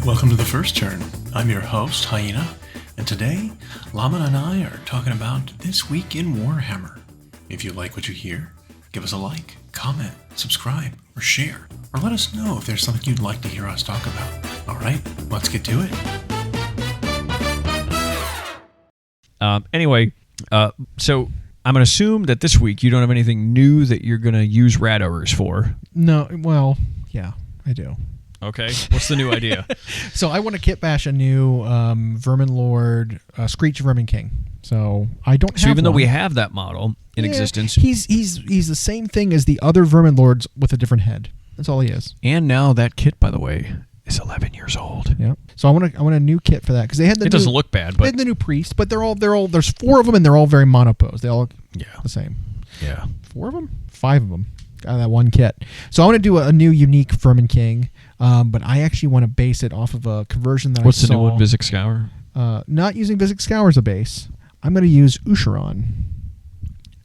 Welcome to The First Turn. I'm your host, Hyena, and today, Llama and I are talking about This Week in Warhammer. If you like what you hear, give us a like, comment, subscribe, or share, or let us know if there's something you'd like to hear us talk about. Alright, let's get to it. So I'm going to assume that this week you don't have anything new that you're going to use rat ogres for. No, well, yeah, I do. Okay, what's the new idea? So I want to kit bash a new Vermin Lord, Screech Vermin King. So I don't. So have even though one. we have that model in existence, he's the same thing as the other Vermin Lords with a different head. That's all he is. and now that kit, by the way, is 11 years old. Yeah. So I want a new kit for that because they had the. It doesn't look bad, They but had the new priest, but they're all. There's 4 of them and they're all very monopose. They all look the same. Yeah. 4 of them, 5 of them. Out of that one kit. So I want to do a new unique Vermin King, but I actually want to base it off of a conversion that What's I saw. the new one? Visik Scour? Not using Visik Scour as a base. I'm going to use Usharon.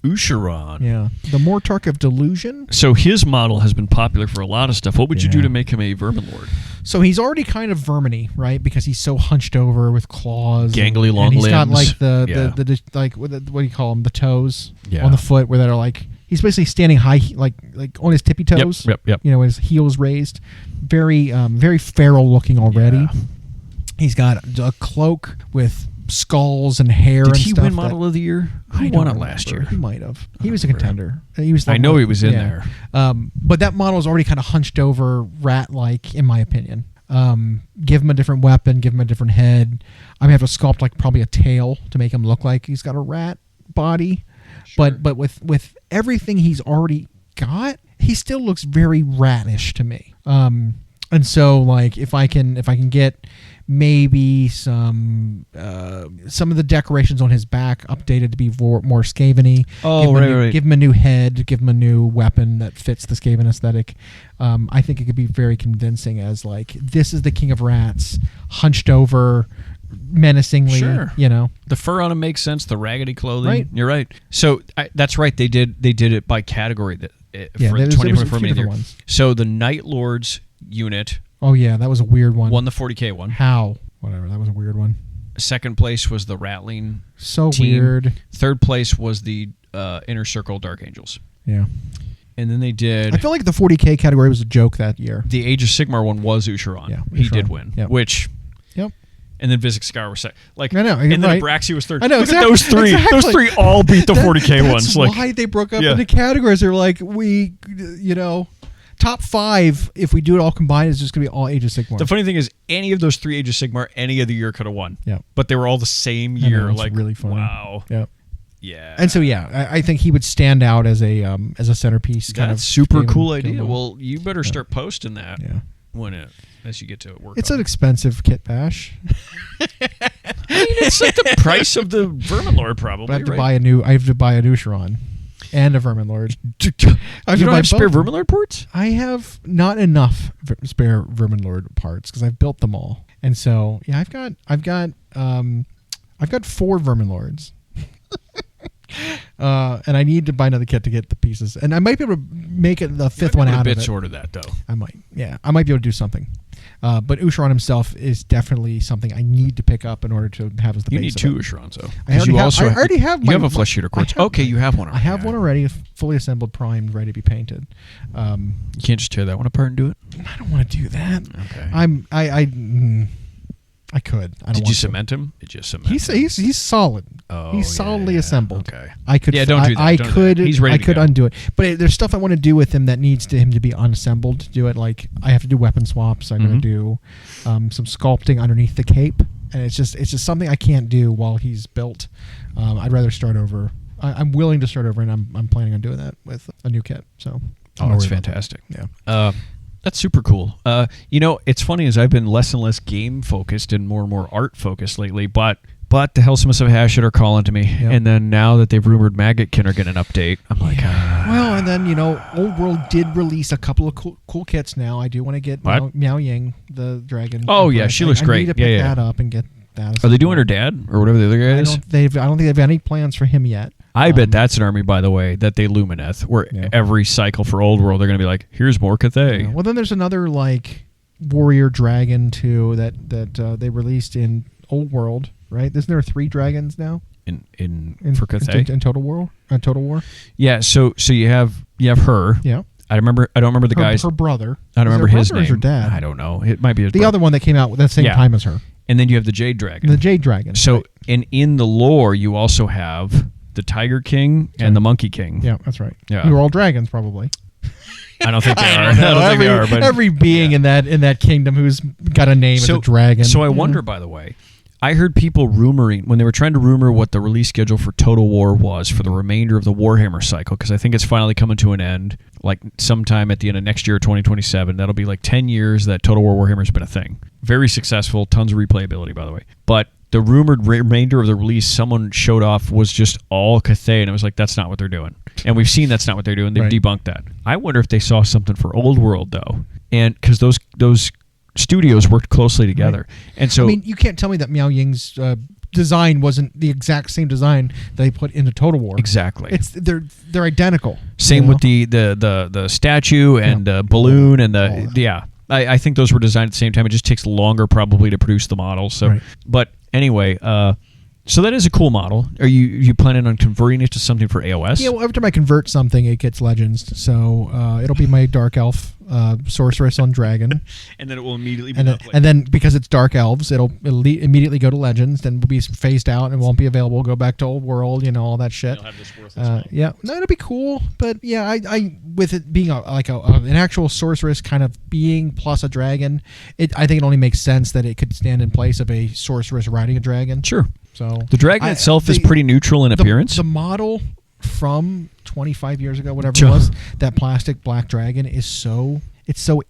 Usharon. Yeah. The Mortarch of Delusion. So his model has been popular for a lot of stuff. What would you do Yeah. to make him a Vermin Lord? So he's already kind of vermin-y, right? Because he's so hunched over with claws. Gangly long and he's got limbs. like the like what do you call them? The toes Yeah. on the foot where they're like he's basically standing high like on his tippy toes. Yep. You know, his heels raised. Very very feral looking already. Yeah. He's got a cloak with skulls and hair Did and he stuff. win Model of the Year? Who I won don't it last year? remember. He might have. He was a contender. He was. I know he was in there. But that model is already kind of hunched over, rat-like, in my opinion. Give him a different weapon. Give him a different head. I'm gonna have to sculpt like probably a tail to make him look like he's got a rat body. Sure. But with everything he's already got, he still looks very ratish to me. And so like if I can get maybe some of the decorations on his back updated to be more Skaven-y. Oh, right. Give him a new head. Give him a new weapon that fits the Skaven aesthetic. I think it could be very convincing as like this is the King of Rats, hunched over, menacingly. Sure. You know, The fur on him makes sense. The raggedy clothing. Right. You're right. So that's right. They did it by category. For there's 2024 a few mini different ones. So the Night Lords unit Oh yeah, that was a weird one. won the 40k one. How? Whatever. That was a weird one. Second place was the Rattling. So team. weird. Third place was the Inner Circle Dark Angels. Yeah. And then they did. I feel like the 40k category was a joke that year. The Age of Sigmar one was Usharon. Yeah, He Usharon. did win. Yep. Which. Yep. And then Visik Scour was second. Like, I know, and then right. Abraxi was third. I know, Look exactly, at those three. exactly. Those three all beat the 40k that's ones. Like, why they broke up Yeah. into categories. They're like, top 5, if we do it all combined, is just going to be all Age of Sigmar. the funny thing is, any of those 3 Age of Sigmar, any of the year could have won. Yeah. But they were all the same I know, year. it's Like, really funny. wow. Yep. Yeah. And so, I think he would stand out as a centerpiece. That's kind of super Skaven cool idea. combo. Well, you better start posting that Yeah. as you get to work. It's on an it. expensive kit bash. It's like the price of the Vermin Lord, probably. I have to right? buy a new Usharon and a Vermin Lord. You don't have spare Vermin Lord ports? I have not enough spare Vermin Lord parts because I've built them all, and so I've got 4 Vermin Lords, and I need to buy another kit to get the pieces, and I might be able to make it the 5th one out a of bit it. short of that, though. I might be able to do something, but Usharon himself is definitely something I need to pick up in order to have as the You base. need 2 of it. Usharons, though. I already have. You have a flesh shooter quartz. Okay, you have one. I have one already. already, fully assembled, primed, ready to be painted. You can't just tear that one apart and do it? I don't want to do that. Okay. I could. I don't Did want you to. cement him? Did you cement him? He's solid. Oh, He's solidly assembled. Okay. I could. Yeah, don't do that. I Don't do could. that. He's ready I to could go. undo it, but there's stuff I want to do with him that needs him to be unassembled to do it. Like I have to do weapon swaps. I'm going to do some sculpting underneath the cape, and it's just something I can't do while he's built. I'd rather start over. I'm willing to start over, and I'm planning on doing that with a new kit. So. Oh, that's fantastic. Yeah. That's super cool. It's funny as I've been less and less game focused and more art focused lately, but the Helsmiths of Hashut are calling to me, and then now that they've rumored Maggotkin are getting an update, I'm like, Well, and then Old World did release a couple of cool kits. Now I do want to get Miao Ying, the dragon. Oh yeah, she looks great. I need to pick that up and get that. Are they doing her dad or whatever the other guy is? I don't think they have any plans for him yet. I bet that's an army, by the way, that they Lumineth, where every cycle for Old World they're going to be like, here's more Cathay. Well, then there's another warrior dragon too that they released in Old World, right? Isn't there 3 dragons now in for Cathay? in Total War? Total War. Yeah. So you have her. Yeah. I don't remember the guy's. Her brother. I don't remember his name. Or her dad? I don't know. It might be his the brother. other one that came out at the same time as her. And then you have the Jade Dragon. The Jade Dragon. So right. in the lore, you also have the Tiger King and the Monkey King. Yeah, that's right. Yeah. Who are all dragons, probably. I don't think they are. I don't think they are. But every being in that kingdom who's got a name is a dragon. So I wonder, by the way, I heard people rumoring when they were trying to rumor what the release schedule for Total War was for the remainder of the Warhammer cycle, because I think it's finally coming to an end, like sometime at the end of next year, 2027. That'll be like 10 years that Total War Warhammer has been a thing. Very successful, tons of replayability, by the way. But the rumored remainder of the release someone showed off was just all Cathay, and I was like, that's not what they're doing. And we've seen that's not what they're doing. They've debunked that. I wonder if they saw something for Old World, though. And because those studios worked closely together. Right. And so, I mean, you can't tell me that Miao Ying's design wasn't the exact same design they put into Total War. Exactly. They're identical. Same with the statue and the balloon and I think those were designed at the same time. It just takes longer probably to produce the models. So, but anyway, so that is a cool model. Are you planning on converting it to something for AOS? Yeah, well, every time I convert something, it gets legends. So it'll be my Dark Elf sorceress on dragon. And then it will immediately be and then because it's Dark Elves, it'll immediately go to legends, then will be phased out and won't be available, go back to Old World, all that shit. Have this worthless yeah, no, it'll be cool. But yeah, I with it being an actual sorceress kind of being plus a dragon, I think it only makes sense that it could stand in place of a sorceress riding a dragon. Sure. So the dragon itself is pretty neutral in appearance. The model from 25 years ago, whatever it was, that plastic black dragon is so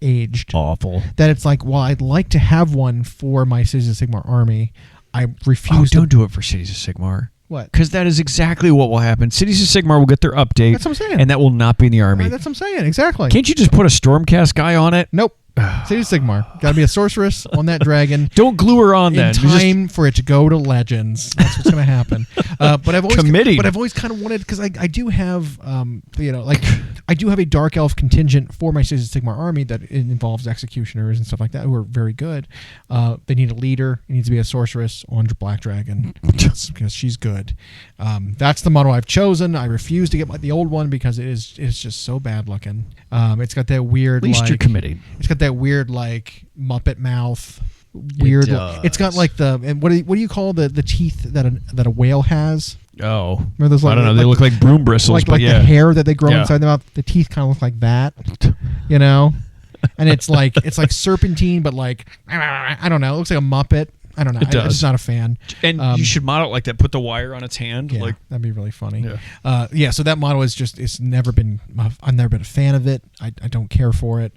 aged, awful, that it's like, well, I'd like to have one for my Cities of Sigmar army. I refuse. Don't do it for Cities of Sigmar. What? Because that is exactly what will happen. Cities of Sigmar will get their update. That's what I'm saying. And that will not be in the army. That's what I'm saying. Exactly. Can't you just put a Stormcast guy on it? Nope. Cities of Sigmar. Got to be a sorceress on that dragon. Don't glue her on then. In time for it to go to Legends. That's what's going to happen. But I've always kind of wanted, because I do have, I do have a Dark Elf contingent for my Cities of Sigmar army that involves executioners and stuff like that who are very good. They need a leader. It needs to be a sorceress on Black Dragon because she's good. That's the model I've chosen. I refuse to get the old one because it's just so bad looking. It's got that weird. At least you're committing. It's got that weird Muppet mouth. Weird. It's got and what do you call the teeth that a whale has? Oh, remember those, I don't know. They look like broom bristles, like the hair that they grow inside the mouth. The teeth kind of look like that, And it's like serpentine, but I don't know. It looks like a Muppet. I don't know. I'm just not a fan. And you should model it like that. Put the wire on its hand. Yeah, that'd be really funny. Yeah. So that model is I've never been a fan of it. I don't care for it.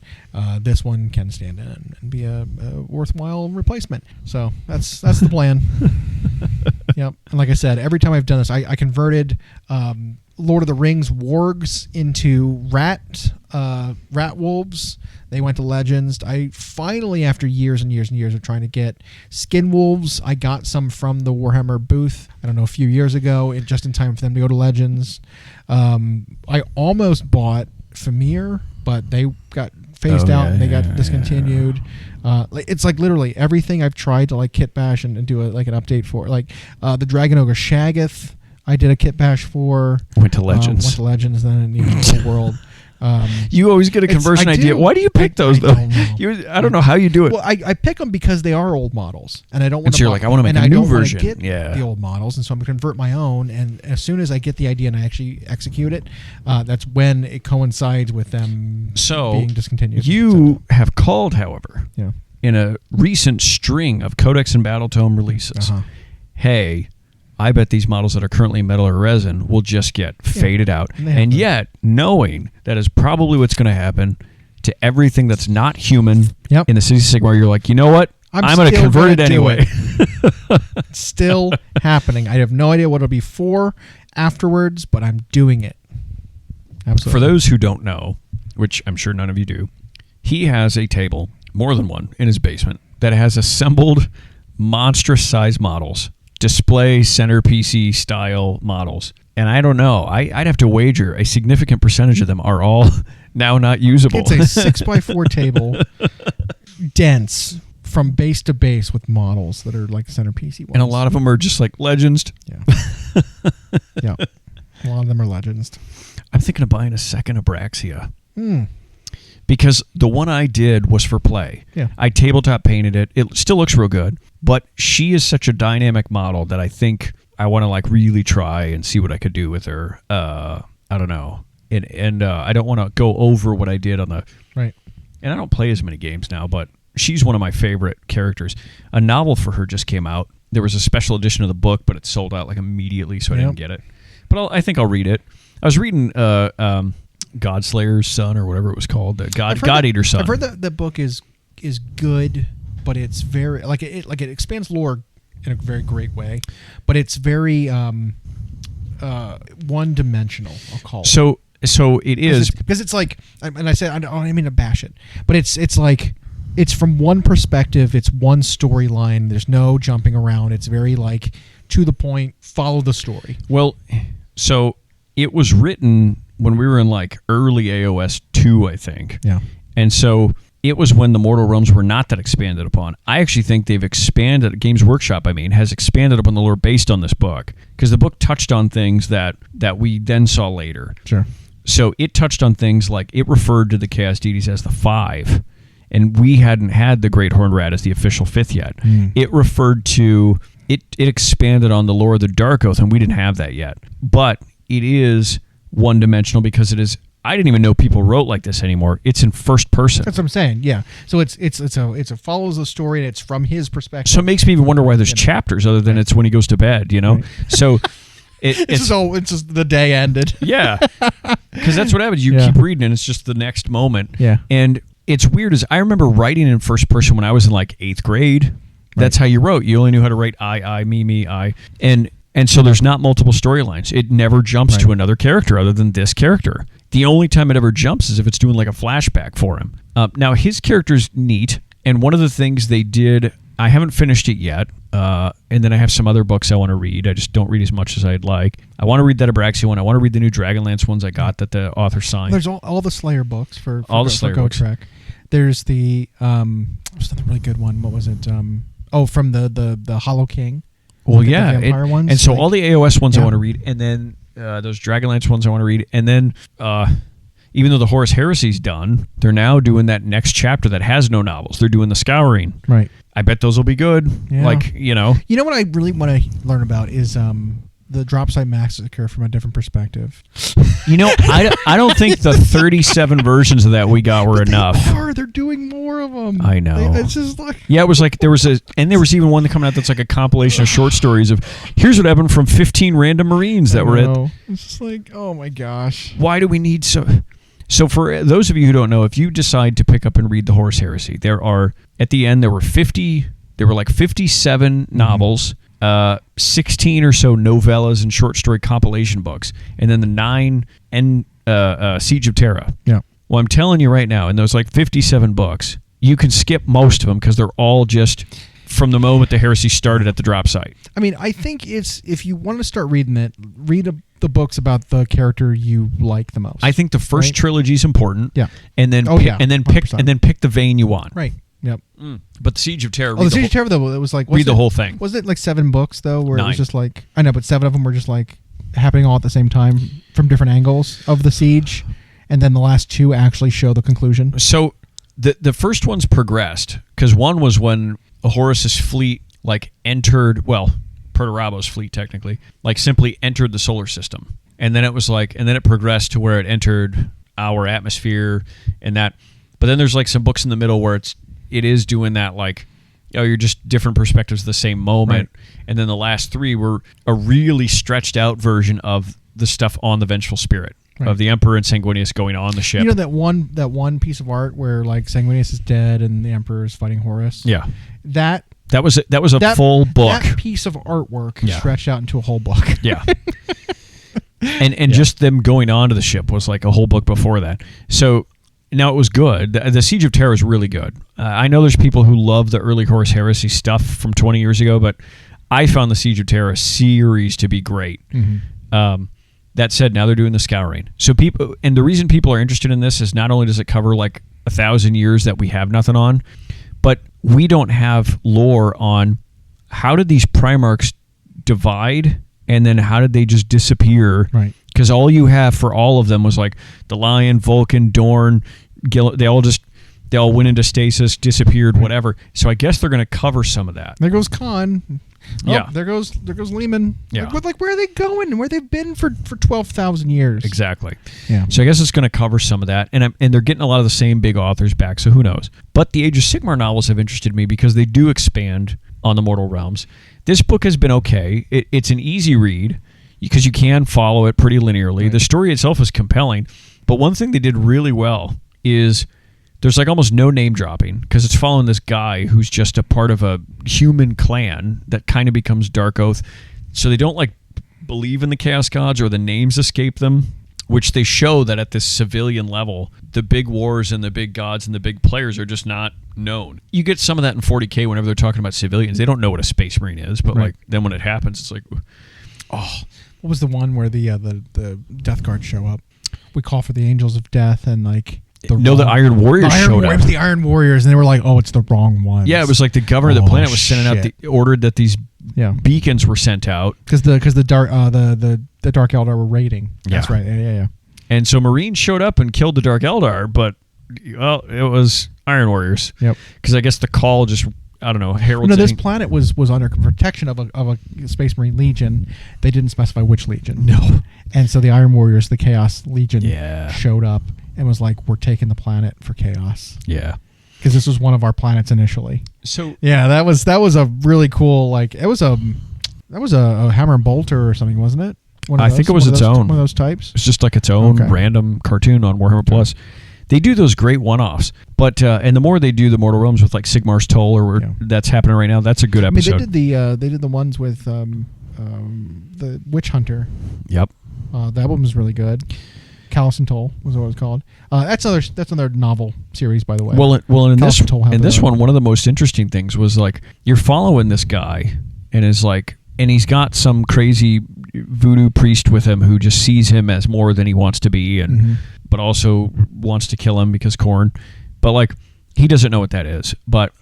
This one can stand in and be a worthwhile replacement. So that's the plan. Yep. And like I said, every time I've done this, I converted Lord of the Rings wargs into rat wolves. They went to Legends. I finally, after years and years and years of trying to get skin wolves, I got some from the Warhammer booth, I don't know, a few years ago, just in time for them to go to Legends. I almost bought Famir, but they got phased out and they got discontinued. It's like literally everything I've tried to kit bash and do an update for. The Dragon Ogre Shaggoth, I did a kit bash for. Went to Legends. Then it needed the whole world. You always get a conversion idea. Why do you pick those though? I don't know how you do it. Well, I pick them because they are old models, and I don't want to. So you're like, I want to make a new version. Get the old models, and so I'm going to convert my own. And as soon as I get the idea and I actually execute it, that's when it coincides with them being discontinued. You have called, however, in a recent string of Codex and Battletome releases, hey, I bet these models that are currently metal or resin will just get faded out. And yet, knowing that is probably what's going to happen to everything that's not human in the Cities of Sigmar, you're like, you know what? I'm going to convert it anyway. It's still happening. I have no idea what it'll be for afterwards, but I'm doing it. Absolutely. For those who don't know, which I'm sure none of you do, he has a table, more than one, in his basement that has assembled monstrous size models. Display center PC style models. And I don't know. I'd have to wager a significant percentage of them are all now not usable. It's a 6x4 table, dense from base to base with models that are like centerpiecey ones. And a lot of them are just like legends. Yeah. Yeah. A lot of them are legends. I'm thinking of buying a second Abraxia. Hmm. Because the one I did was for play. Yeah. I tabletop painted it. It still looks real good, but she is such a dynamic model that I think I want to like really try and see what I could do with her. I don't know. And I don't want to go over what I did on the... Right. And I don't play as many games now, but she's one of my favorite characters. A novel for her just came out. There was a special edition of the book, but it sold out like immediately, so I didn't get it. But I think I'll read it. I was reading Godslayer's Son or whatever it was called, the God Eater's Son. I've heard that the book is good, but it's very it expands lore in a very great way, but it's very one dimensional. I'll call it. So it is because it's like, and I said I don't mean to bash it, but it's like it's from one perspective, it's one storyline. There's no jumping around. It's very like to the point. Follow the story. Well, so it was written when we were in like early AOS 2, I think. Yeah. And so it was when the Mortal Realms were not that expanded upon. I actually think they've expanded, Games Workshop, has expanded upon the lore based on this book. Because the book touched on things that we then saw later. Sure. So it touched on things like it referred to the Chaos Deities as the 5. And we hadn't had the Great Horned Rat as the official 5th yet. It referred to... It expanded on the lore of the Dark Oath, and we didn't have that yet. But it is one-dimensional because it is... I didn't even know people wrote like this anymore. It's in first person. That's what I'm saying. Yeah. So it follows the story and it's from his perspective. So it makes me even wonder why there's chapters other than it's when he goes to bed. Right. So it's just the day ended. Yeah. Because that's what happens. You keep reading and it's just the next moment. Yeah. And it's weird as I remember writing in first person when I was in like 8th grade. That's how you wrote. You only knew how to write I, me, I. And so there's not multiple storylines. It never jumps to another character other than this character. The only time it ever jumps is if it's doing like a flashback for him. Now, his character's neat, and one of the things they did, I haven't finished it yet, and then I have some other books I want to read. I just don't read as much as I'd like. I want to read that Abraxia one. I want to read the new Dragonlance ones I got that the author signed. There's all the Slayer books for all the Slayer books. Trek. There's the there's another really good one. What was it? From the Hollow King. Well, yeah, the vampire ones. And so all the AOS ones I want to read, and then those Dragonlance ones I want to read, and then even though the Horus Heresy's done, they're now doing that next chapter that has no novels. They're doing the Scouring. Right. I bet those will be good. Yeah. Like, You know what I really want to learn about is the Dropsite Massacre from a different perspective. I don't think the 37 versions of that we got were enough. They're doing more of them. I know. It's just like... Yeah, it was like there was even one coming out that's like a compilation of short stories of here's what happened from 15 random Marines that were at. It's just like, oh my gosh. Why do we need so? So for those of you who don't know, if you decide to pick up and read the Horus Heresy, at the end there were 57 novels. 16 or so novellas and short story compilation books, and then the 9 and Siege of Terra. Yeah. Well, I'm telling you right now, in those like 57 books, you can skip most of them because they're all just from the moment the heresy started at the drop site. I mean, I think if you want to start reading it, read the books about the character you like the most. I think the first trilogy is important. Yeah. And then pick the vein you want. Right. Yep. But the Siege of Terror. The Siege of Terror, though, it was like... Read the whole thing. Was it like 7 books, though, where 9. it was just like... I know, but 7 of them were just like happening all at the same time from different angles of the siege, and then the last 2 actually show the conclusion. So the first one's progressed, because one was when Horus's fleet like entered... Well, Perturabo's fleet, technically, like simply entered the solar system. And then it was like... And then it progressed to where it entered our atmosphere and that... But then there's like some books in the middle where it is doing that, like, you're just different perspectives of the same moment. Right. And then the last 3 were a really stretched out version of the stuff on the Vengeful Spirit, of the Emperor and Sanguinius going on the ship. You know that one piece of art where like Sanguinius is dead and the Emperor is fighting Horus? Yeah. That was a full book. That piece of artwork stretched out into a whole book. Yeah. And just them going onto the ship was like a whole book before that. So... Now, it was good. The Siege of Terror is really good. I know there's people who love the early Horus Heresy stuff from 20 years ago, but I found the Siege of Terror series to be great. Mm-hmm. That said, now they're doing the Scouring. So the reason people are interested in this is not only does it cover like 1,000 years that we have nothing on, but we don't have lore on how did these Primarchs divide, and then how did they just disappear? Right. Because all you have for all of them was like the Lion, Vulcan, Dorn, they all went into stasis, disappeared, whatever. So I guess they're going to cover some of that. There goes Khan. Oh, Yeah. There goes Lehman. Yeah. Like where are they going? Where they've been for 12,000 years? Exactly. Yeah. So I guess it's going to cover some of that, and they're getting a lot of the same big authors back. So who knows? But the Age of Sigmar novels have interested me because they do expand on the Mortal Realms. This book has been okay. It's an easy read because you can follow it pretty linearly. Right. The story itself is compelling, but one thing they did really well is there's like almost no name dropping because it's following this guy who's just a part of a human clan that kind of becomes Dark Oath. So they don't like believe in the Chaos Gods or the names escape them, which they show that at this civilian level, the big wars and the big gods and the big players are just not known. You get some of that in 40k whenever they're talking about civilians. They don't know what a Space Marine is, but like then when it happens, it's like, oh. What was the one where the Death Guard show up? We call for the Angels of Death and like... The Iron Warriors showed up. It was the Iron Warriors, and they were like, "Oh, it's the wrong ones." Yeah, it was like the governor of the planet was sending out ordered that these beacons were sent out because the Dark Eldar were raiding. That's right. Yeah. And so Marines showed up and killed the Dark Eldar, but well, it was Iron Warriors. Yep. Because I guess the call just I don't know heralds. No, this planet was under protection of a Space Marine Legion. They didn't specify which Legion. No. And so the Iron Warriors, the Chaos Legion, showed up and was like, "We're taking the planet for Chaos." Yeah. Because this was one of our planets initially. So yeah, that was a really cool it was a Hammer and Bolter or something, wasn't it? I think it was its own. One of those types. It's just like its own random cartoon on Warhammer Plus. They do those great one-offs, but and the more they do the Mortal Realms with like Sigmar's Toll or that's happening right now, that's a good episode. I mean, they did the ones with the Witch Hunter. Yep. That one was really good. Callus and Toll was what it was called. That's another novel series, by the way. Well, in Callus and this one, one of the most interesting things was like you're following this guy, and he's got some crazy voodoo priest with him who just sees him as more than he wants to be, and but also wants to kill him because Khorne. But like he doesn't know what that is. But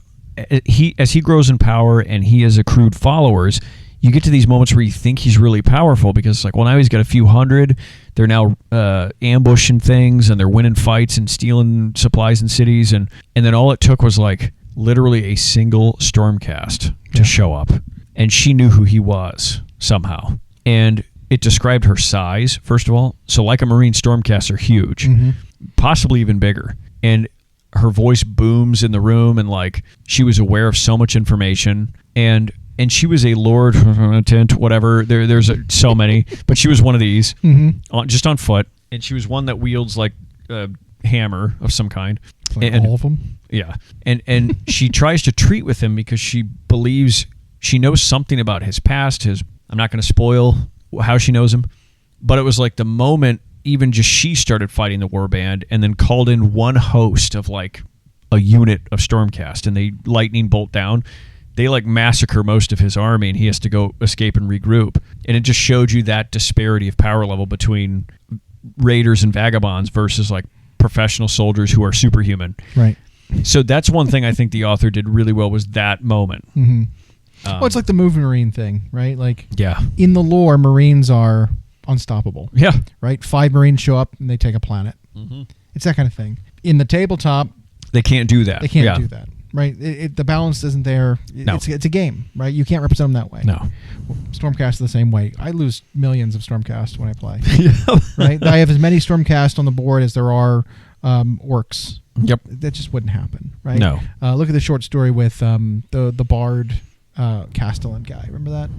as he grows in power and he has accrued followers, you get to these moments where you think he's really powerful because it's like, well, now he's got a few hundred. They're now ambushing things and they're winning fights and stealing supplies in cities. And then all it took was like literally a single Stormcast to show up. And she knew who he was somehow. And it described her size, first of all. So like a Marine Stormcast are huge, possibly even bigger. And her voice booms in the room and like she was aware of so much information. And she was a Lord, tent, whatever. There's so many, but she was one of these, just on foot. And she was one that wields like a hammer of some kind. Like all of them? Yeah. And she tries to treat with him because she believes she knows something about his past. I'm not going to spoil how she knows him, but it was like the moment even just she started fighting the warband and then called in one host of like a unit of Stormcast and they lightning bolt down. They like massacre most of his army and he has to go escape and regroup. And it just showed you that disparity of power level between raiders and vagabonds versus like professional soldiers who are superhuman. Right. So that's one thing I think the author did really well was that moment. Well, it's like the moving Marine thing, right? Like in the lore, Marines are unstoppable. Yeah. Right? 5 Marines show up and they take a planet. It's that kind of thing. In the tabletop, they can't do that. They can't do that. Right? The balance isn't there. No. It's a game, right? You can't represent them that way. No. Stormcast is the same way. I lose millions of Stormcast when I play. Right? I have as many Stormcast on the board as there are orcs. Yep. That just wouldn't happen, right? No. Look at the short story with the Bard Castellan guy. Remember that?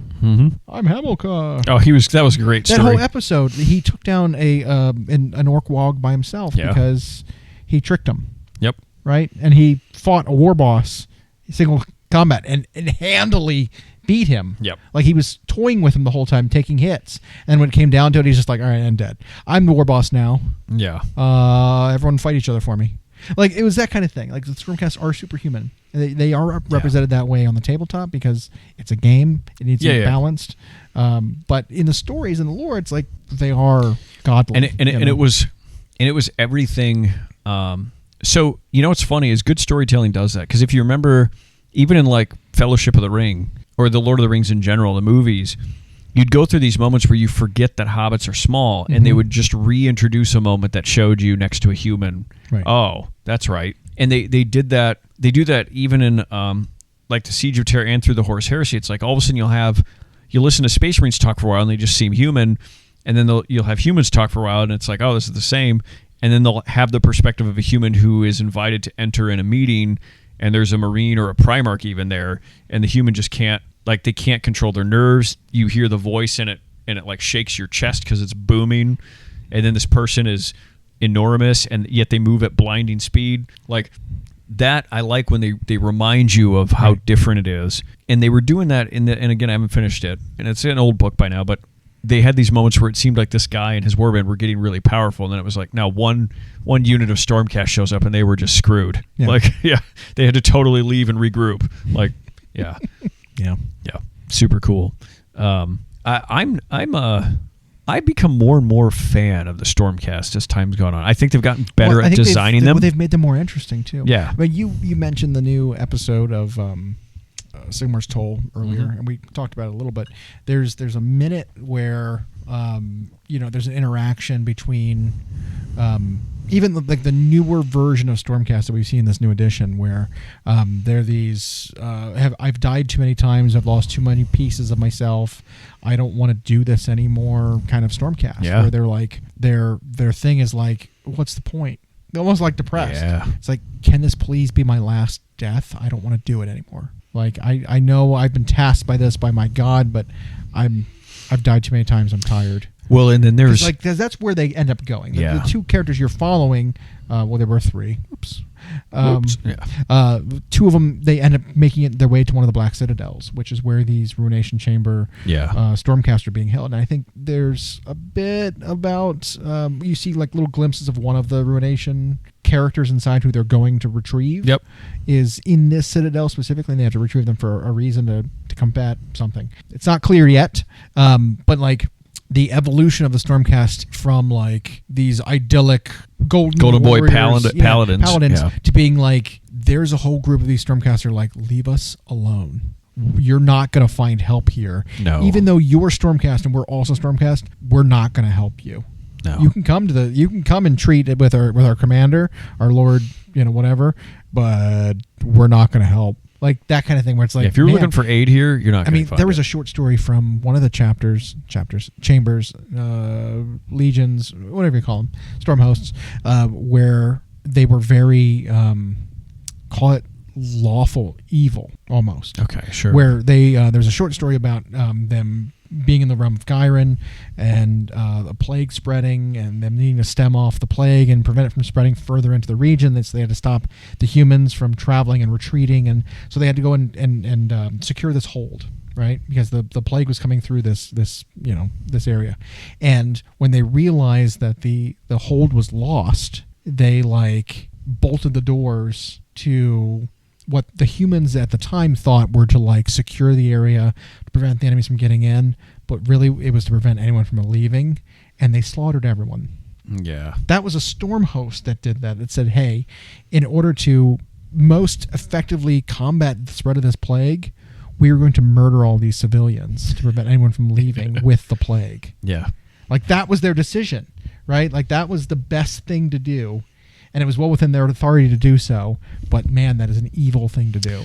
I'm Hamilcar. Oh, that was a great story. That whole episode, he took down an orc wog by himself because he tricked him. Yep. Right? And he fought a war boss single combat and handily beat him. Yep. Like he was toying with him the whole time, taking hits. And when it came down to it, he's just like, all right, I'm dead. I'm the war boss now. Yeah. Everyone fight each other for me. Like it was that kind of thing. Like the Stormcasts are superhuman. They are represented that way on the tabletop because it's a game. It needs to be balanced. But in the stories and the lore, it's like they are godly. And it was everything. So you know what's funny is good storytelling does that because if you remember even in like Fellowship of the Ring or the Lord of the Rings in general, the movies, you'd go through these moments where you forget that hobbits are small, and they would just reintroduce a moment that showed you next to a human. Right. Oh, that's right. And they did that. They do that even in like the Siege of Terror and through the Horus Heresy. It's like all of a sudden you'll listen to Space Marines talk for a while, and they just seem human, and then you'll have humans talk for a while, and it's like, oh, this is the same. And then they'll have the perspective of a human who is invited to enter in a meeting, and there's a Marine or a Primarch even there, and the human just can't, like, they can't control their nerves. You hear the voice, and it like shakes your chest because it's booming, and then this person is enormous, and yet they move at blinding speed. Like, that I like when they remind you of how different it is. And they were doing that and again, I haven't finished it, and it's an old book by now, but they had these moments where it seemed like this guy and his warband were getting really powerful, and then it was like, now one unit of Stormcast shows up and they were just screwed. Yeah. Like, they had to totally leave and regroup. Like, yeah, super cool. I've become more and more fan of the Stormcast as time's gone on. I think they've gotten better at designing them. They've made them more interesting too. Yeah. But you mentioned the new episode of Sigmar's Toll earlier, and we talked about it a little bit. There's a minute where there's an interaction between even like the newer version of Stormcast that we've seen in this new edition, where there are these I've died too many times, I've lost too many pieces of myself, I don't want to do this anymore kind of Stormcast. Yeah. Where they're like their thing is like, what's the point? They're almost like depressed. Yeah. It's like, can this please be my last death? I don't want to do it anymore. Like, I know I've been tasked by this by my God, but I've died too many times. I'm tired. Well, and then there's like, cause that's where they end up going. Yeah. The two characters you're following, well, there were three. Oops. Yeah. Two of them, they end up making it their way to one of the Black Citadels, which is where these Ruination Chamber Stormcast are being held. And I think there's a bit about you see like little glimpses of one of the Ruination characters inside who they're going to retrieve. Yep. Is in this Citadel specifically, and they have to retrieve them for a reason to combat something. It's not clear yet, but like the evolution of the Stormcast from like these idyllic golden boy warriors, paladins to being like, there's a whole group of these Stormcasts that are like, leave us alone. You're not going to find help here. No. Even though you're Stormcast and we're also Stormcast, we're not going to help you. No. You can come and treat it with our commander, our lord, whatever, but we're not going to help. Like that kind of thing where it's like, if you're looking for aid here, you're not going to find there was a short story from one of the chambers, legions, whatever you call them, storm hosts, where they were very, call it lawful evil almost. Okay, sure. Where they, there's a short story about them being in the realm of Gyron and the plague spreading and them needing to stem off the plague and prevent it from spreading further into the region. So they had to stop the humans from traveling and retreating, and so they had to go and secure this hold, right? Because the plague was coming through this area. And when they realized that the hold was lost, they like bolted the doors to what the humans at the time thought were to like secure the area to prevent the enemies from getting in, but really it was to prevent anyone from leaving, and they slaughtered everyone. Yeah. That was a storm host that did that. It said, hey, in order to most effectively combat the spread of this plague, we are going to murder all these civilians to prevent anyone from leaving with the plague. Yeah. Like that was their decision, right? Like that was the best thing to do. And it was well within their authority to do so, but man, that is an evil thing to do,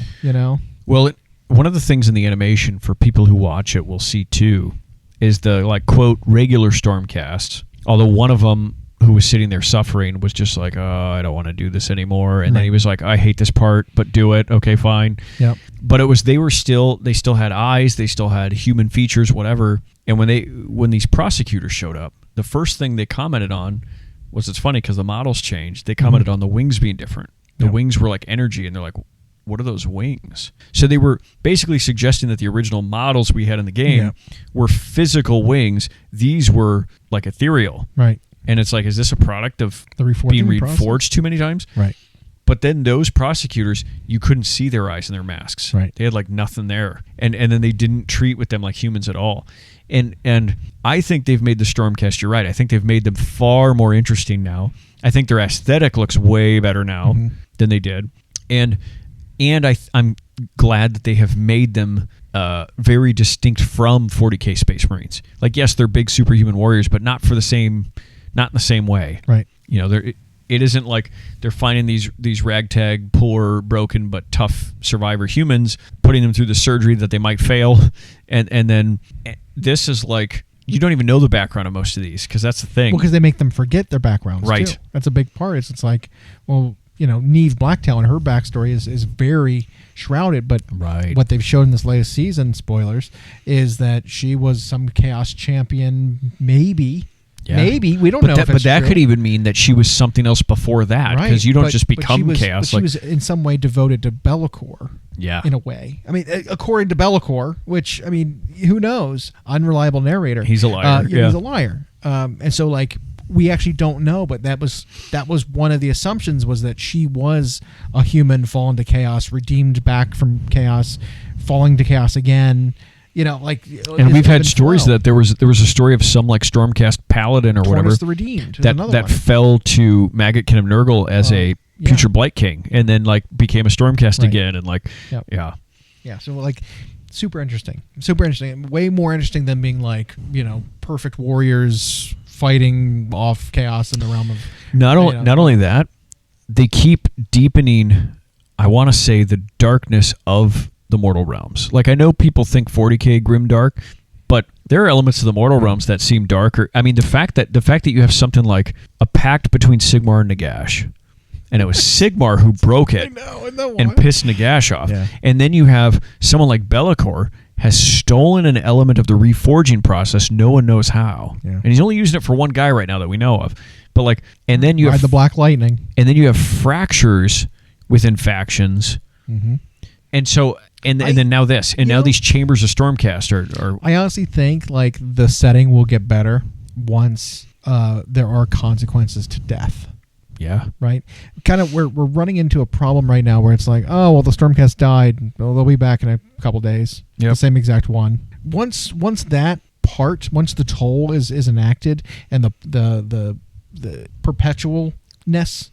Well, one of the things in the animation for people who watch it will see too is the like quote regular Stormcast. Although one of them who was sitting there suffering was just like, oh, I don't want to do this anymore, and then he was like, I hate this part, but do it. Okay, fine. Yep. But it was they still had eyes, they still had human features, whatever. And when these prosecutors showed up, the first thing they commented on was, it's funny because the models changed. They commented on the wings being different. The wings were like energy, and they're like, what are those wings? So they were basically suggesting that the original models we had in the game were physical wings. These were like ethereal. Right. And it's like, is this a product of the being reforged too many times? Right. But then those prosecutors, you couldn't see their eyes in their masks. Right. They had like nothing there. And then they didn't treat with them like humans at all. And I think they've made the Stormcast, you're right, I think they've made them far more interesting now. I think their aesthetic looks way better now than they did. And I'm glad that they have made them very distinct from 40k Space Marines. Like, yes, they're big superhuman warriors, but not in the same way. Right. You know, it isn't like they're finding these ragtag, poor, broken, but tough survivor humans, putting them through the surgery that they might fail, and then this is like, you don't even know the background of most of these, because that's the thing. Well, because they make them forget their backgrounds, right? Too. That's a big part. It's like, well, you know, Neve Blacktail and her backstory is very shrouded, but what they've shown in this latest season, spoilers, is that she was some Chaos champion, maybe. Yeah. Maybe we don't know. But that could even mean that she was something else before that, because you don't just become Chaos. But she was in some way devoted to Be'lakor. Yeah. In a way. I mean, according to Be'lakor, which, I mean, who knows? Unreliable narrator. He's a liar. He's a liar. And so, like, we actually don't know, but that was one of the assumptions, was that she was a human fallen to Chaos, redeemed back from Chaos, falling to Chaos again. You know, like, and we've had stories that there was a story of some like Stormcast Paladin or whatever the Redeemed that fell to Maggotkin of Nurgle as a future Blight King, and then like became a Stormcast again, and like yeah. So like, super interesting, way more interesting than being like, you know, perfect warriors fighting off Chaos in the realm of not only that, they keep deepening, I want to say, the darkness of the mortal realms. Like, I know people think 40k grimdark, but there are elements of the mortal realms that seem darker. I mean, the fact that you have something like a pact between Sigmar and Nagash, and it was Sigmar who broke it and pissed Nagash off. Yeah. And then you have someone like Be'lakor has stolen an element of the reforging process. No one knows how. Yeah. And he's only using it for one guy right now that we know of. But like, and then you have the Black Lightning. And then you have fractures within factions. Mm-hmm. And so, and then now this, and now these chambers of Stormcast are. I honestly think like the setting will get better once there are consequences to death. Yeah. Right. Kind of, we're running into a problem right now where it's like, oh well, the Stormcast died. Well, they'll be back in a couple days. Yep. The same exact one. Once the toll is enacted, and the perpetualness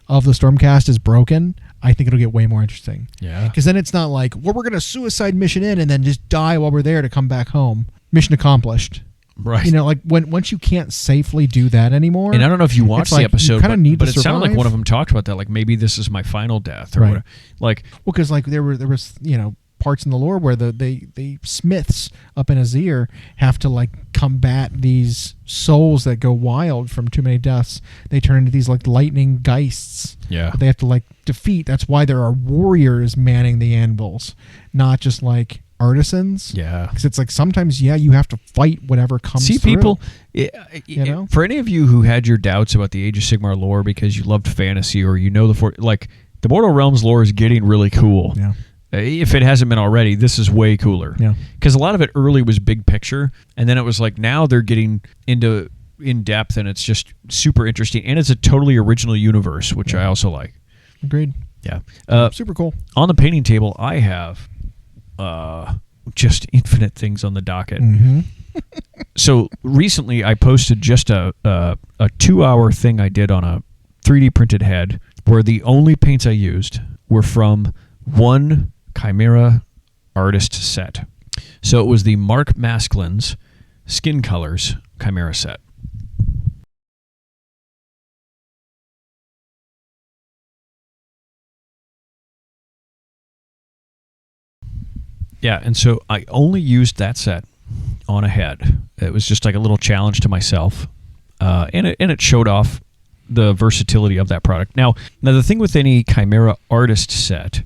of the Stormcast is broken, I think it'll get way more interesting. Yeah. Because then it's not like, well, we're going to suicide mission in and then just die while we're there to come back home. Mission accomplished. Right. You know, like once you can't safely do that anymore. And I don't know if you watched the episode, but it sounded like one of them talked about that. Like, maybe this is my final death, or whatever. Like, well, because like there was you know, parts in the lore where the smiths up in Azir have to like combat these souls that go wild from too many deaths. They turn into these like lightning geists. Yeah. That they have to like defeat. That's why there are warriors manning the anvils, not just like artisans. Yeah. Because it's like sometimes you have to fight whatever comes through. People, you know? For any of you who had your doubts about the Age of Sigmar lore because you loved fantasy, or you know the Mortal Realms lore is getting really cool. Yeah. If it hasn't been already, this is way cooler. Yeah. Because a lot of it early was big picture, and then it was like, now they're getting into in depth, and it's just super interesting, and it's a totally original universe, which I also like. Agreed. Yeah. Super cool. On the painting table, I have just infinite things on the docket. Mm-hmm. So recently, I posted just a 2-hour thing I did on a 3D printed head, where the only paints I used were from one Chimera artist set. So it was the Mark Masklin's Skin Colors Chimera set. Yeah, and so I only used that set on a head. It was just like a little challenge to myself, and it showed off the versatility of that product. Now the thing with any Chimera artist set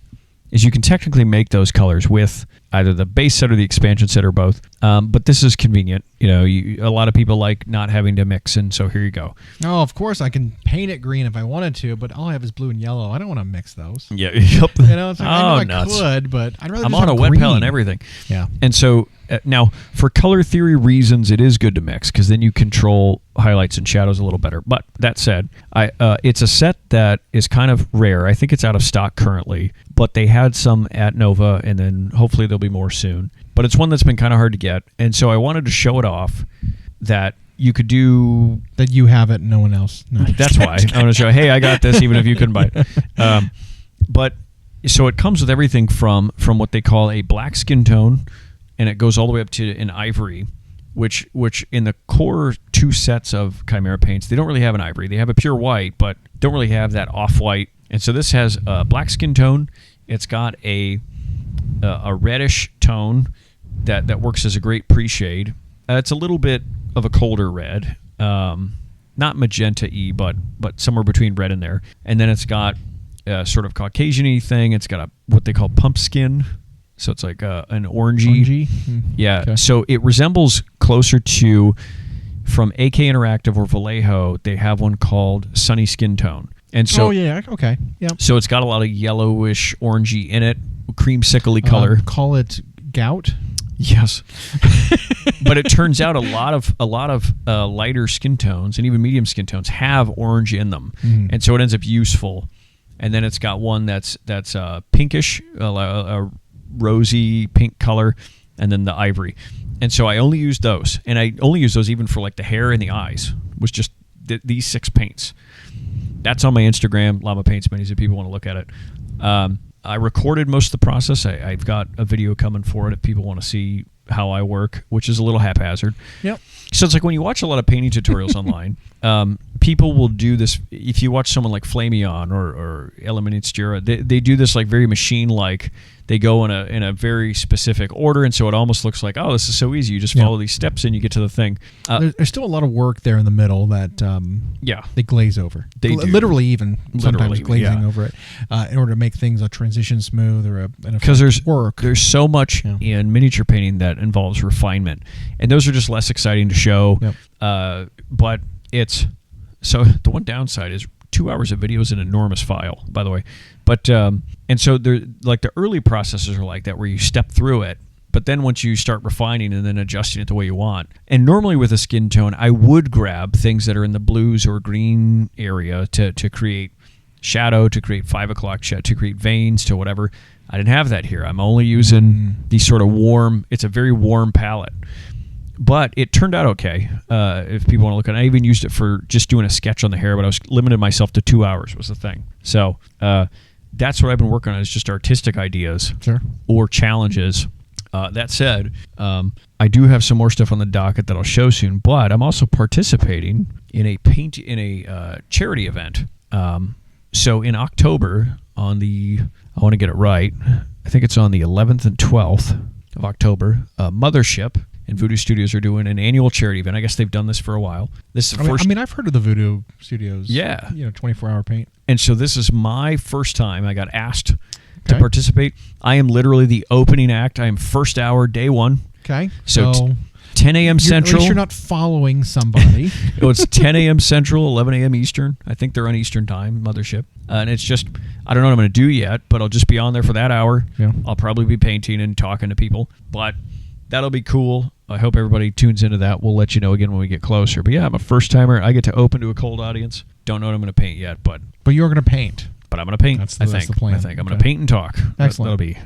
is you can technically make those colors with either the base set or the expansion set, or both. But this is convenient. You know, a lot of people like not having to mix, and so here you go. Oh, of course I can paint it green if I wanted to, but all I have is blue and yellow. I don't want to mix those. Yeah, yep. You know, it's like, I know I could, but I'd rather. I'm just on a have wet green. palette and everything. Yeah, and so now for color theory reasons, it is good to mix, because then you control highlights and shadows a little better. But that said, it's a set that is kind of rare. I think it's out of stock currently, but they had some at Nova, and then hopefully there'll be more soon. But it's one that's been kind of hard to get, and so I wanted to show it off that you could do... That you have it and no one else. No. That's why. I want to show, hey, I got this, even if you couldn't buy it. But So it comes with everything from what they call a black skin tone, and it goes all the way up to an ivory, which in the core 2 sets of Chimera paints, they don't really have an ivory. They have a pure white, but don't really have that off-white. And so this has a black skin tone. It's got a reddish tone that works as a great pre-shade. It's a little bit of a colder red, not magenta-y, but somewhere between red and there. And then it's got a sort of Caucasian-y thing. It's got what they call pump skin. So it's like an orangey. Yeah. Okay. So it resembles closer to, from AK Interactive or Vallejo, they have one called Sunny Skin Tone. And so, okay. Yeah. So it's got a lot of yellowish, orangey in it, creamsicle-y color. Call it gout. Yes. But it turns out a lot of lighter skin tones and even medium skin tones have orange in them. And so it ends up useful. And then it's got one that's pinkish, a rosy pink color, and then the ivory. And so I only use those, and I only use those even for like the hair and the eyes. Was just these 6 paints. That's on my Instagram, Llama Paints Minis, if people want to look at it. I recorded most of the process. I've got a video coming for it if people want to see how I work, which is a little haphazard. Yep. So it's like when you watch a lot of painting tutorials online, people will do this. If you watch someone like Flamion or Elemenitstura, they do this like very machine-like. They go in a very specific order, and so it almost looks like, oh, this is so easy. You just follow these steps and you get to the thing. There's still a lot of work there in the middle that they glaze over. They do. Literally even sometimes glazing yeah. over it in order to make things a transition smooth or because there's work. There's so much in miniature painting that involves refinement, and those are just less exciting to show. Yep. But it's so the one downside is 2 hours of video is an enormous file, by the way. But and so they're like the early processes are like that, where you step through it, but then once you start refining and then adjusting it the way you want. And normally with a skin tone, I would grab things that are in the blues or green area to create shadow, to create 5 o'clock shadow, to create veins, to whatever. I didn't have that here. I'm only using these sort of warm. It's a very warm palette. But it turned out okay. If people want to look at it, I even used it for just doing a sketch on the hair, but I was limited myself to 2 hours was the thing. So that's what I've been working on, is just artistic ideas or challenges. That said, I do have some more stuff on the docket that I'll show soon, but I'm also participating in a charity event. So in October, I want to get it right, I think it's on the 11th and 12th of October, Mothership and Voodoo Studios are doing an annual charity event. I guess they've done this for a while. This is the first. I mean, I've heard of the Voodoo Studios. Yeah. 24-hour paint. And so this is my first time. I got asked to participate. I am literally the opening act. I am first hour, day one. Okay. So 10 a.m. Central. At least you're not following somebody. It's 10 a.m. Central, 11 a.m. Eastern. I think they're on Eastern time, Mothership. And it's just, I don't know what I'm going to do yet, but I'll just be on there for that hour. Yeah. I'll probably be painting and talking to people. But that'll be cool. I hope everybody tunes into that. We'll let you know again when we get closer. But yeah, I'm a first timer. I get to open to a cold audience. Don't know what I'm going to paint yet, but you're going to paint. But I'm going to paint. That's the plan. I think I'm going to paint and talk. Excellent. That'll be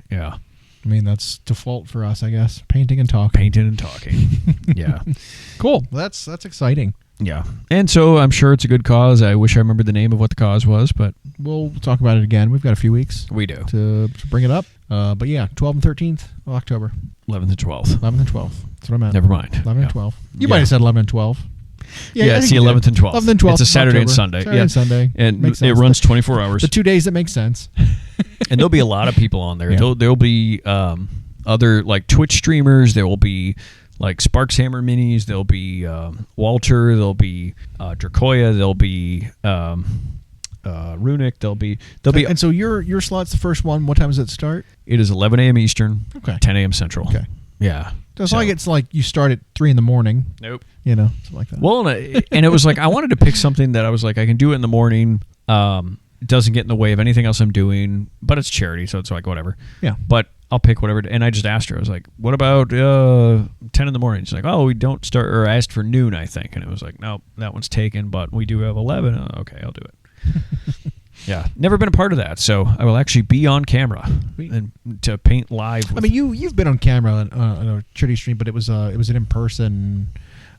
I mean, that's default for us, I guess. Painting and talking. Painting and talking. Yeah. Cool. That's exciting. Yeah. And so I'm sure it's a good cause. I wish I remembered the name of what the cause was, but we'll talk about it again. We've got a few weeks. We do. To bring it up. But yeah, 12th and 13th of October. 11th and 12th. 11th and 12th. That's what I meant. Never mind. 11 and 12. You might have said 11 and 12. Yeah, it's the 11th and 12th. 11th and 12th. It's a Saturday and Sunday. Saturday and Sunday. And it runs 24 hours. The 2 days that make sense. And there'll be a lot of people on there. Yeah. There'll be other like Twitch streamers. There will be like Sparks Hammer Minis. There'll be Walter. There'll be Dracoya. There'll be Runic. There'll be. And so your slot's the first one. What time does it start? It is 11 a.m. Eastern. Okay. 10 a.m. Central. Okay. Yeah. It's like it's like you start at 3 in the morning. Nope. Something like that. Well, and it was like I wanted to pick something that I was like I can do it in the morning. It doesn't get in the way of anything else I'm doing, but it's charity, so it's like whatever. Yeah. But I'll pick whatever. And I just asked her. I was like, "What about 10 in the morning?" She's like, "Oh, we don't start." Or I asked for noon, I think, and it was like, "No, that one's taken, but we do have 11." Okay, I'll do it. Yeah, never been a part of that, so I will actually be on camera and to paint live. I mean, you've been on camera on a charity stream, but it was an in-person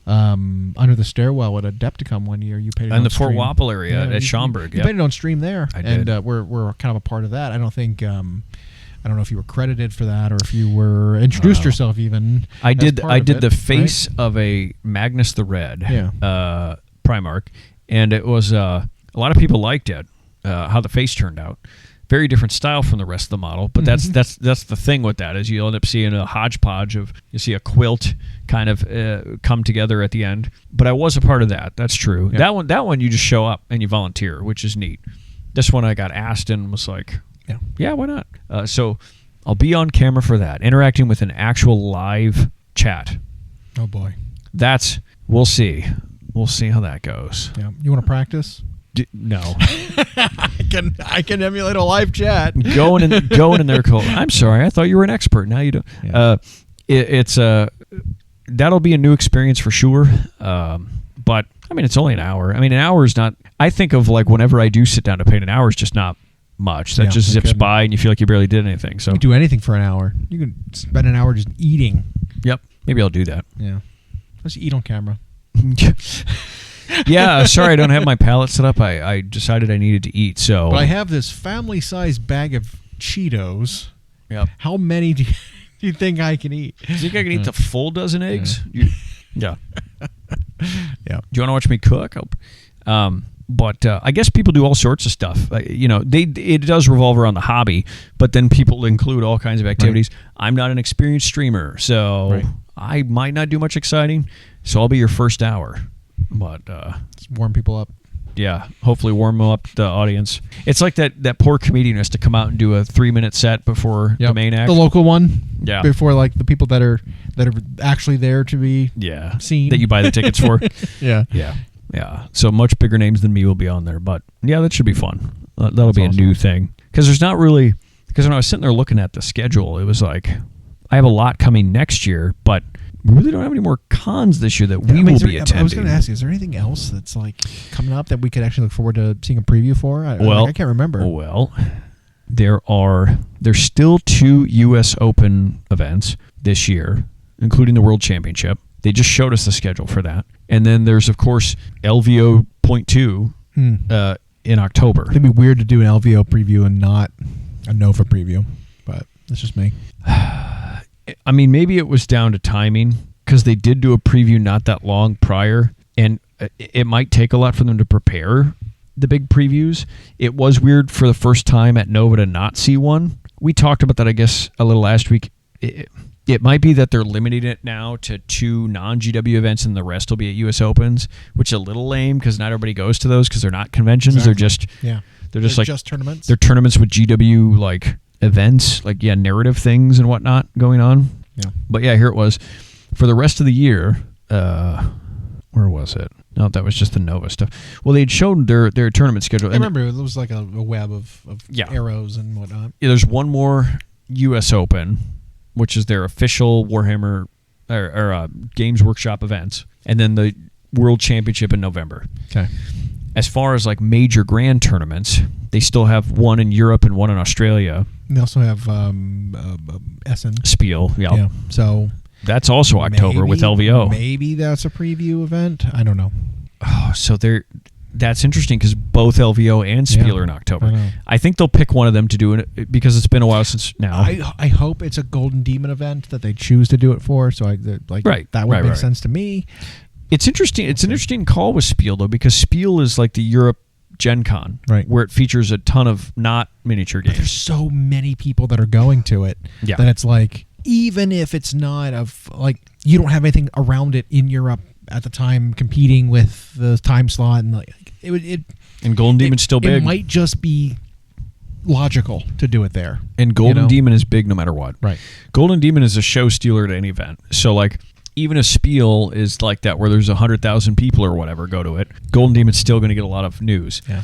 under the stairwell at Adepticon one year. You painted in on the Fort stream. Wapple area at you Schaumburg. You Yep. painted on stream there, I did. and we're kind of a part of that. I don't think. I don't know if you were credited for that or if you were introduced yourself even. I did the it, face of a Magnus the Red Primarch, and it was a lot of people liked it. How the face turned out, very different style from the rest of the model. But that's the thing with that is you end up seeing a hodgepodge of you see a quilt kind of come together at the end. But I was a part of that. That's true. Yeah. That one you just show up and you volunteer, which is neat. This one I got asked and was like, yeah, why not? So I'll be on camera for that, interacting with an actual live chat. Oh boy, we'll see. We'll see how that goes. Yeah, you want to practice? No. I can emulate a live chat. Going in there cold. I'm sorry, I thought you were an expert. Now you don't. Yeah. It's that'll be a new experience for sure. But I mean, it's only an hour. I mean, an hour is not. I think of like whenever I do sit down to paint, an hour is just not much. That just zips by, and you feel like you barely did anything. So you can do anything for an hour. You can spend an hour just eating. Yep. Maybe I'll do that. Yeah. Let's eat on camera. Yeah, sorry, I don't have my palette set up. I decided I needed to eat, so. But I have this family-sized bag of Cheetos. Yep. How many do you think I can eat? Do you think I can eat the full dozen eggs? Yeah. Yeah. Do you want to watch me cook? But I guess people do all sorts of stuff. It does revolve around the hobby, but then people include all kinds of activities. Right. I'm not an experienced streamer, so I might not do much exciting. So I'll be your first hour. But just warm people up. Yeah, hopefully warm up the audience. It's like that poor comedian has to come out and do a 3-minute set before the main act. The local one. Yeah. Before like the people that are actually there to be seen. That you buy the tickets for. Yeah. Yeah. Yeah. So much bigger names than me will be on there. But yeah, that should be fun. That'll be awesome. A new thing. Because there's not really... Because when I was sitting there looking at the schedule, it was like, I have a lot coming next year, but we really don't have any more cons this year that we will be attending. I was going to ask you, is there anything else that's like coming up that we could actually look forward to seeing a preview for? I can't remember. Well, there's still 2 U.S. Open events this year, including the World Championship. They just showed us the schedule for that. And then there's, of course, LVO .2 in October. It'd be weird to do an LVO preview and not a Nova preview, but that's just me. I mean, maybe it was down to timing because they did do a preview not that long prior, and it might take a lot for them to prepare the big previews. It was weird for the first time at Nova to not see one. We talked about that, I guess, a little last week. It might be that they're limiting it now to 2 non-GW events and the rest will be at US Opens, which is a little lame because not everybody goes to those because they're not conventions. Exactly. They're just just tournaments. They're tournaments with GW like events, like narrative things and whatnot going on. Yeah. But yeah, here it was. For the rest of the year, where was it? No, that was just the Nova stuff. Well, they'd shown their tournament schedule. I remember it was like a web of arrows and whatnot. Yeah, there's one more US Open, which is their official Warhammer or Games Workshop events, and then the World Championship in November. Okay. As far as like major grand tournaments, they still have one in Europe and one in Australia. They also have Essen. Spiel, yeah. So that's also October with LVO. Maybe that's a preview event. I don't know. Oh, so that's interesting because both LVO and Spiel are in October. I think they'll pick one of them to do it because it's been a while since now. I hope it's a Golden Demon event that they choose to do it for. So that would make sense to me. It's interesting. It's an interesting call with Spiel though because Spiel is like the Europe Gen Con, where it features a ton of not miniature games. But there's so many people that are going to it that it's like, even if it's not you don't have anything around it in Europe at the time competing with the time slot and and Golden Demon's still big. It might just be logical to do it there. And Golden Demon is big no matter what. Right. Golden Demon is a show stealer at any event. So like even a Spiel is like that where there's 100,000 people or whatever go to it. Golden Demon's still going to get a lot of news. Yeah.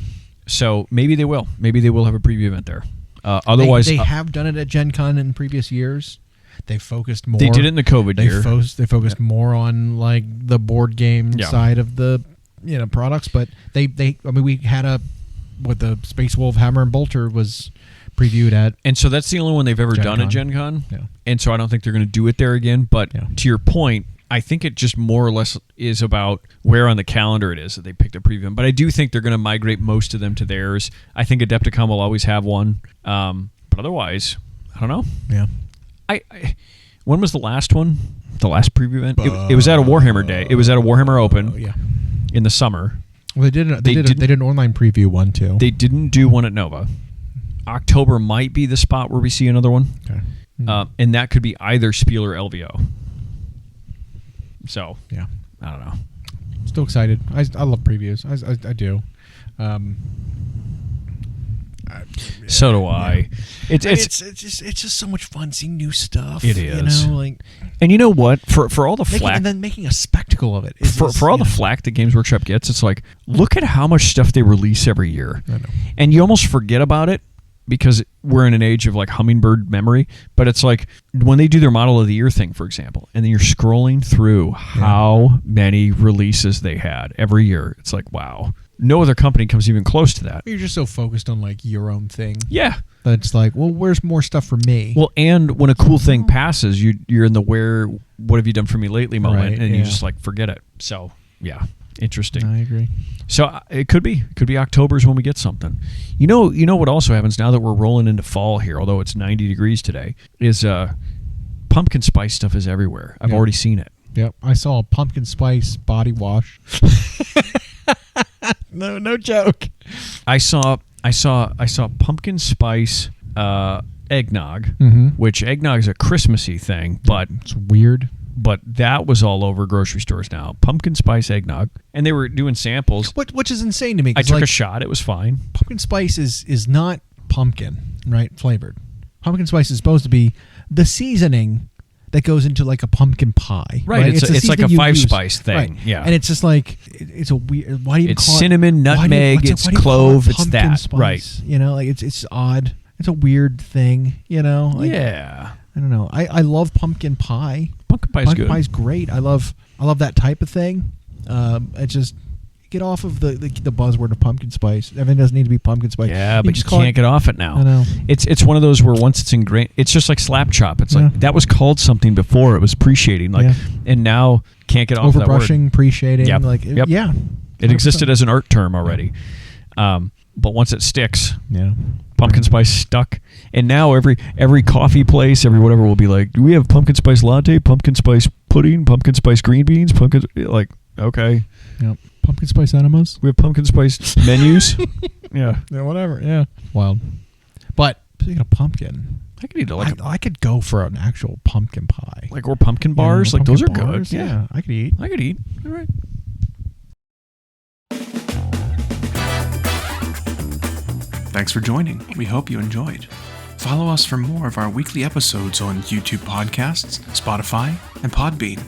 So maybe they will. Maybe they will have a preview event there. Otherwise, they have done it at Gen Con in previous years. They focused more. They did it in the COVID year. They focused more on like the board game side of the products, but we had the Space Wolf Hammer and Bolter was previewed at, and so that's the only one they've ever Gen done Con. at Gen Con. Yeah. And so I don't think they're going to do it there again. But to your point, I think it just more or less is about where on the calendar it is that they picked a preview. But I do think they're going to migrate most of them to theirs. I think Adepticon will always have one. But otherwise, I don't know. Yeah. I when was the last one? The last preview event? It was at a Warhammer Day. It was at a Warhammer Open in the summer. Well, they did an online preview one too. They didn't do one at Nova. October might be the spot where we see another one. Okay. And that could be either Spiel or LVO. So, yeah. I don't know. Still excited. I love previews. I do. So do I. It's just so much fun seeing new stuff. It is. You know, like, and you know what? For all the flack, and then making a spectacle of it. For all the flack that Games Workshop gets, it's like, look at how much stuff they release every year. I know. And you almost forget about it because we're in an age of like hummingbird memory. But it's like when they do their model of the year thing, for example, and then you're scrolling through how many releases they had every year. It's like, wow. No other company comes even close to that. You're just so focused on like your own thing. Yeah. That it's like, well, where's more stuff for me? Well, and when a cool thing passes, you're in the what have you done for me lately moment, Right, and you just like forget it. So, yeah, interesting. I agree. So it could be October's when we get something. You know what also happens now that we're rolling into fall here, although it's 90 degrees today, is pumpkin spice stuff is everywhere. I've already seen it. Yep. I saw a pumpkin spice body wash. No joke. I saw pumpkin spice eggnog, which eggnog is a Christmassy thing, but it's weird. But that was all over grocery stores now. Pumpkin spice eggnog, and they were doing samples. Which is insane to me. I took a shot; it was fine. Pumpkin spice is not pumpkin, right? Flavored. Pumpkin spice is supposed to be the seasoning that goes into like a pumpkin pie. Right. It's like a 5-spice thing. Right. Yeah. And it's just like, it's a weird, why do you it's call cinnamon, it, nutmeg, it's clove, it's that. Spice? Right. You know, like it's odd. It's a weird thing, you know? Like, yeah. I don't know. I love pumpkin pie. Pumpkin pie's good. Pumpkin pie's great. I love that type of thing. It just, get off of the buzzword of pumpkin spice. Everything doesn't need to be pumpkin spice. Yeah, but you can't get off it now. I know. It's one of those where once it's ingrained, it's just like slap chop. It's like that was called something before. It was appreciating, and now can't get off that word. Overbrushing, appreciating, yeah. It existed as an art term already, but once it sticks, pumpkin spice stuck, and now every coffee place, every whatever will be like, do we have pumpkin spice latte, pumpkin spice pudding, pumpkin spice green beans, okay. Yep. Pumpkin spice enemas. We have pumpkin spice menus. Yeah, whatever. Yeah, wild. But speaking of pumpkin, I could eat I could go for an actual pumpkin pie. Or pumpkin bars. Pumpkin those are bars, good. Yeah, I could eat. All right. Thanks for joining. We hope you enjoyed. Follow us for more of our weekly episodes on YouTube Podcasts, Spotify, and Podbean.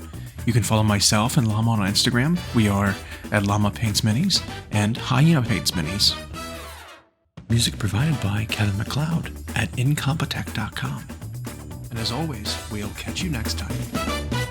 You can follow myself and Llama on Instagram. We are at Llama Paints Minis and Hyena Paints Minis. Music provided by Kevin MacLeod at incompetech.com. And as always, we'll catch you next time.